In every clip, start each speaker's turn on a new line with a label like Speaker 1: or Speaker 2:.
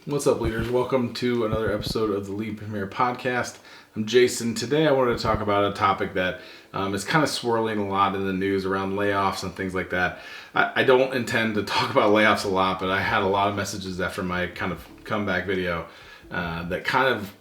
Speaker 1: What's up, leaders? Welcome to another episode of the Lead Premier Podcast. I'm Jason. Today I wanted to talk about a topic that is kind of swirling a lot in the news around layoffs and things like that. I don't intend to talk about layoffs a lot, but I had a lot of messages after my kind of comeback video that kind of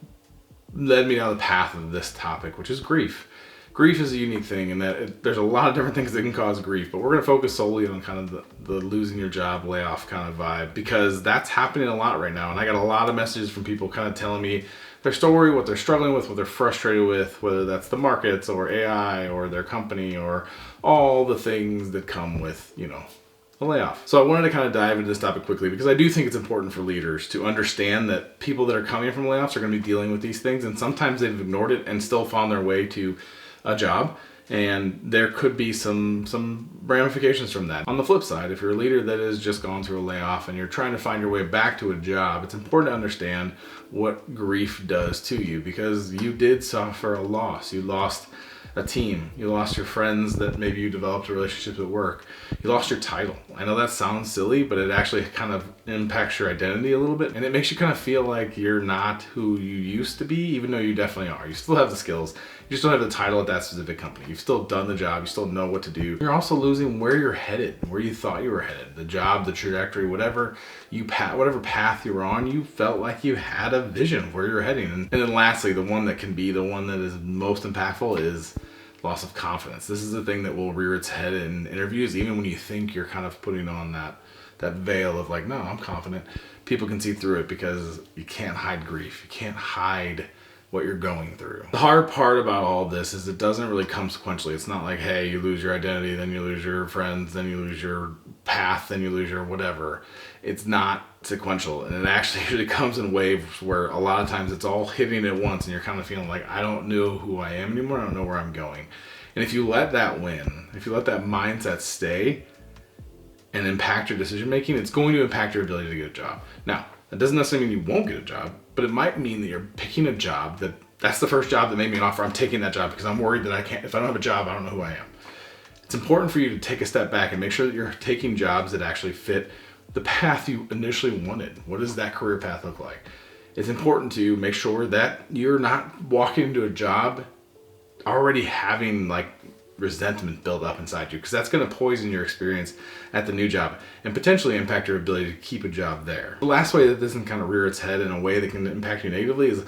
Speaker 1: led me down the path of this topic, which is grief. Grief is a unique thing in that there's a lot of different things that can cause grief, but we're going to focus solely on kind of the losing your job layoff kind of vibe, because that's happening a lot right now. And I got a lot of messages from people kind of telling me their story, what they're struggling with, what they're frustrated with, whether that's the markets or AI or their company or all the things that come with, a layoff. So I wanted to kind of dive into this topic quickly because I do think it's important for leaders to understand that people that are coming from layoffs are going to be dealing with these things, and sometimes they've ignored it and still found their way to a job, and there could be some ramifications from that. On the flip side, if you're a leader that has just gone through a layoff and you're trying to find your way back to a job, it's important to understand what grief does to you, because you did suffer a loss. You lost a team, you lost your friends that maybe you developed relationships at work, you lost your title. I know that sounds silly, but it actually kind of impacts your identity a little bit, and it makes you kind of feel like you're not who you used to be, even though you definitely are. You still have the skills, you just don't have the title at that specific company. You've still done the job, you still know what to do. You're also losing where you're headed, where you thought you were headed, the job, the trajectory, whatever path you were on, you felt like you had a vision of where you're heading. And then lastly, the one that can be the one that is most impactful is loss of confidence. This is the thing that will rear its head in interviews, even when you think you're kind of putting on that veil of like, no, I'm confident. People can see through it because you can't hide grief. You can't hide what you're going through. The hard part about all this is it doesn't really come sequentially. It's not like, hey, you lose your identity, then you lose your friends, then you lose your path, then you lose your whatever. It's not sequential, and it actually usually comes in waves where a lot of times it's all hitting at once and you're kind of feeling like, I don't know who I am anymore, I don't know where I'm going. And if you let that win, if you let that mindset stay and impact your decision making, it's going to impact your ability to get a job. Now, that doesn't necessarily mean you won't get a job, but it might mean that you're picking a job that's the first job that made me an offer. I'm taking that job because I'm worried that if I don't have a job, I don't know who I am. It's important for you to take a step back and make sure that you're taking jobs that actually fit the path you initially wanted. What does that career path look like? It's important to make sure that you're not walking into a job already having like resentment build up inside you, because that's going to poison your experience at the new job and potentially impact your ability to keep a job there. The last way that this can kind of rear its head in a way that can impact you negatively is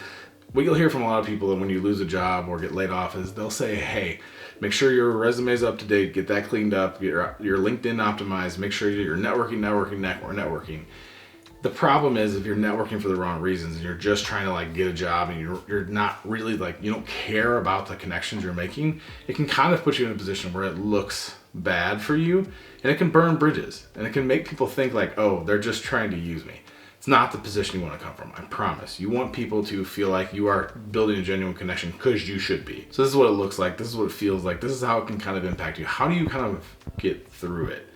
Speaker 1: what you'll hear from a lot of people when you lose a job or get laid off is they'll say, hey, make sure your resume is up to date, get that cleaned up, get your LinkedIn optimized, make sure you're networking. The problem is if you're networking for the wrong reasons and you're just trying to like get a job and you're not really like, you don't care about the connections you're making, it can kind of put you in a position where it looks bad for you, and it can burn bridges, and it can make people think like, oh, they're just trying to use me. It's not the position you want to come from, I promise. You want people to feel like you are building a genuine connection because you should be. So this is what it looks like, this is what it feels like, this is how it can kind of impact you. How do you kind of get through it?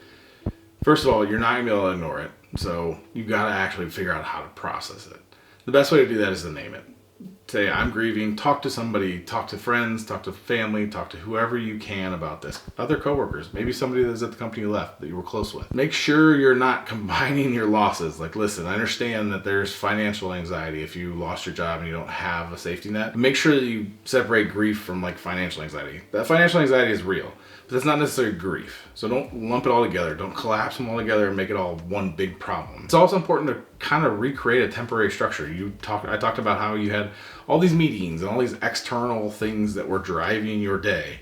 Speaker 1: First of all, you're not going to be able to ignore it. So you got to actually figure out how to process it. The best way to do that is to name it. Say, I'm grieving, talk to somebody, talk to friends, talk to family, talk to whoever you can about this. Other coworkers, maybe somebody that's at the company you left that you were close with. Make sure you're not combining your losses. Like, listen, I understand that there's financial anxiety if you lost your job and you don't have a safety net. Make sure that you separate grief from like financial anxiety. That financial anxiety is real, but that's not necessarily grief. So don't lump it all together. Don't collapse them all together and make it all one big problem. It's also important to kind of recreate a temporary structure. I talked about how you had all these meetings and all these external things that were driving your day.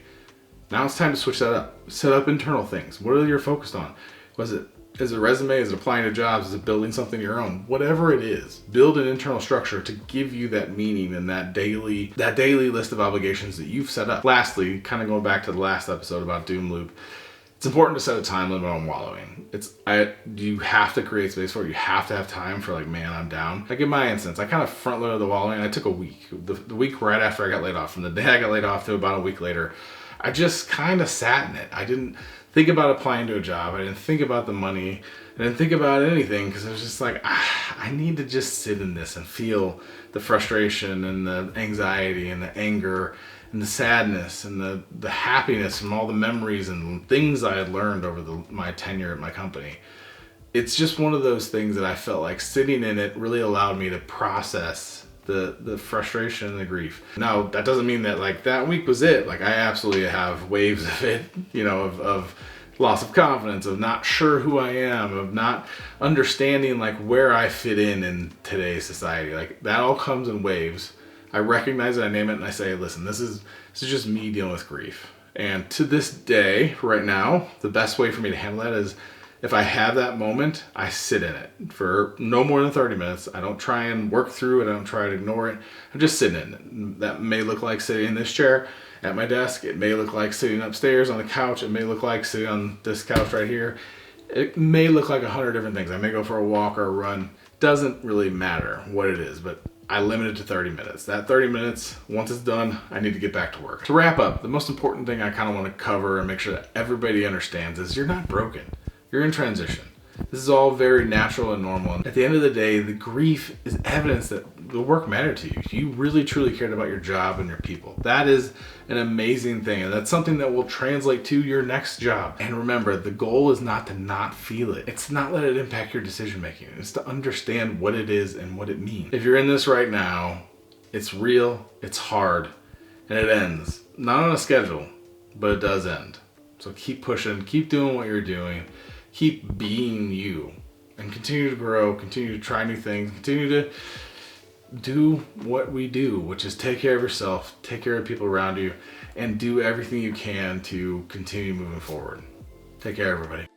Speaker 1: Now it's time to switch that up. Set up internal things. What are you focused on? Is it a resume? Is it applying to jobs? Is it building something of your own? Whatever it is, build an internal structure to give you that meaning and that daily list of obligations that you've set up. Lastly, kind of going back to the last episode about doom loop, it's important to set a time limit on wallowing. You have to create space for it. You have to have time for like, man, I'm down. Like in my instance, I kind of front loaded the wallowing. I took a week. The week right after I got laid off. From the day I got laid off to about a week later, I just kind of sat in it. I didn't think about applying to a job. I didn't think about the money. I didn't think about anything because I was just like, I need to just sit in this and feel the frustration and the anxiety and the anger and the sadness and the happiness from all the memories and things I had learned over my tenure at my company. it's just one of those things that I felt like sitting in it really allowed me to process the frustration and the grief. Now, that doesn't mean that like that week was it. Like, I absolutely have waves of it, of loss of confidence, of not sure who I am, of not understanding like where I fit in today's society. Like, that all comes in waves. I recognize it, I name it, and I say, listen, this is just me dealing with grief. And to this day, right now, the best way for me to handle that is, if I have that moment, I sit in it for no more than 30 minutes. I don't try and work through it. I don't try to ignore it. I'm just sitting in it. That may look like sitting in this chair at my desk. It may look like sitting upstairs on the couch. It may look like sitting on this couch right here. It may look like 100 different things. I may go for a walk or a run. Doesn't really matter what it is, but I limit it to 30 minutes. That 30 minutes, once it's done, I need to get back to work. To wrap up, the most important thing I kind of want to cover and make sure that everybody understands is you're not broken. You're in transition. This is all very natural and normal. And at the end of the day, the grief is evidence that the work mattered to you. You really truly cared about your job and your people. That is an amazing thing. And that's something that will translate to your next job. And remember, the goal is not to not feel it. It's not let it impact your decision making. It's to understand what it is and what it means. If you're in this right now, it's real, it's hard, and it ends. Not on a schedule, but it does end. So keep pushing, keep doing what you're doing. Keep being you and continue to grow, continue to try new things, continue to do what we do, which is take care of yourself, take care of people around you, and do everything you can to continue moving forward. Take care, everybody.